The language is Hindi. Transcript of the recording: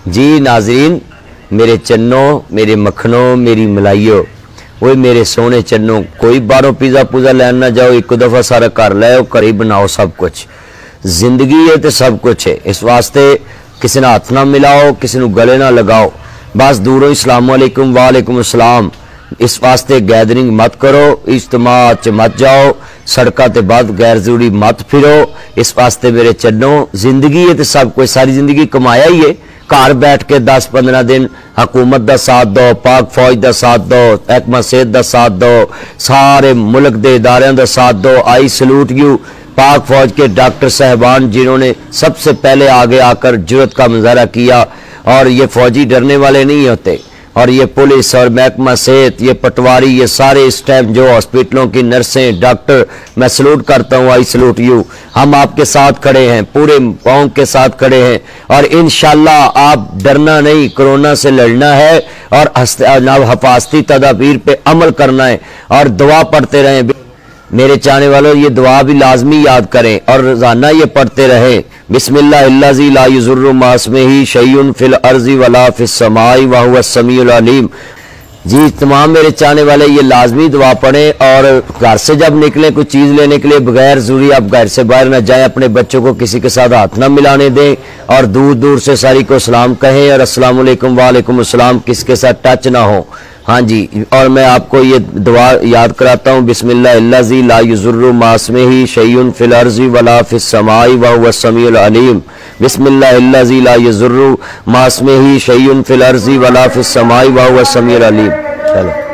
जी नाजरीन, मेरे चन्नों, मेरे मखनों, मेरी मलाइयो, वो मेरे सोने चन्नों, कोई बारों पिज़्ज़ा पुज़ा लैन ना जाओ, एक दफ़ा सारा घर लो, घर ही बनाओ सब कुछ। जिंदगी है तो सब कुछ है, इस वास्ते किसी ने हाथ ना मिलाओ, किसी ने गले ना लगाओ, बस दूरों अस्सलाम वालेकुम वालेकुम अस्सलाम। इस वास्ते गैदरिंग मत करो, इज्तिमा च मत जाओ, सड़कों ते बाद गैर जरूरी मत फिरो। इस वास्ते मेरे चन्नों, जिंदगी है तो सब कुछ, सारी जिंदगी कमाया ही है। घर बैठ के 10-15 दिन हुकूमत का साथ दो, पाक फौज का साथ दो, महकमा सेहत का साथ दो, सारे मुल्क के इदारों का साथ दो। आई सलूट यू पाक फौज के डॉक्टर साहबान जिन्होंने सबसे पहले आगे आकर जुर्रत का मुजाहरा किया। और ये फौजी डरने वाले नहीं होते, और ये पुलिस और महकमा सेहत, ये पटवारी, ये सारे इस टाइम जो हॉस्पिटलों की नर्सें, डॉक्टर, मैं सलूट करता हूँ। आई सलूट यू। हम आपके साथ खड़े हैं, पूरे कौम के साथ खड़े हैं, और इंशाल्लाह आप डरना नहीं, कोरोना से लड़ना है और हिफाजती तदाबीर पे अमल करना है और दुआ पढ़ते रहें। मेरे चाहने वालों, ये दुआ भी लाजमी याद करें और रोजाना ये पढ़ते रहें। बिस्मिल्लाहिल्लज़ी ला युज़ुर्रु मा इस्मिही शैउन फिल अर्ज़ि वला फिस समाई व हुवस समीउल अलीम। जी तमाम मेरे चाहने वाले ये लाजमी दुआ पढ़ें, और घर से जब निकलें कोई चीज़ लेने के लिए बगैर ज़रूरी आप घर से बाहर न जाएं, अपने बच्चों को किसी के साथ हाथ न मिलाने दें, और दूर दूर से सारी को सलाम कहें, और अस्सलाम वालेकुम वालेकुम अस्सलाम, किसके साथ टच ना हो। हाँ जी, और मैं आपको ये दुआ याद कराता हूँ। बिस्मिल्लाहिल्लज़ी ला युज़ुर्रु मा इस्मिही शैउन फिल अर्ज़ि वला फिस समाई व हुवस समीउल अलीम। बिस्मिल्लाहिल्लज़ी ला युज़ुर्रु मा इस्मिही शैउन फिल अर्ज़ि वला फिस समाई व हुवस समीउल अलीम। चलो।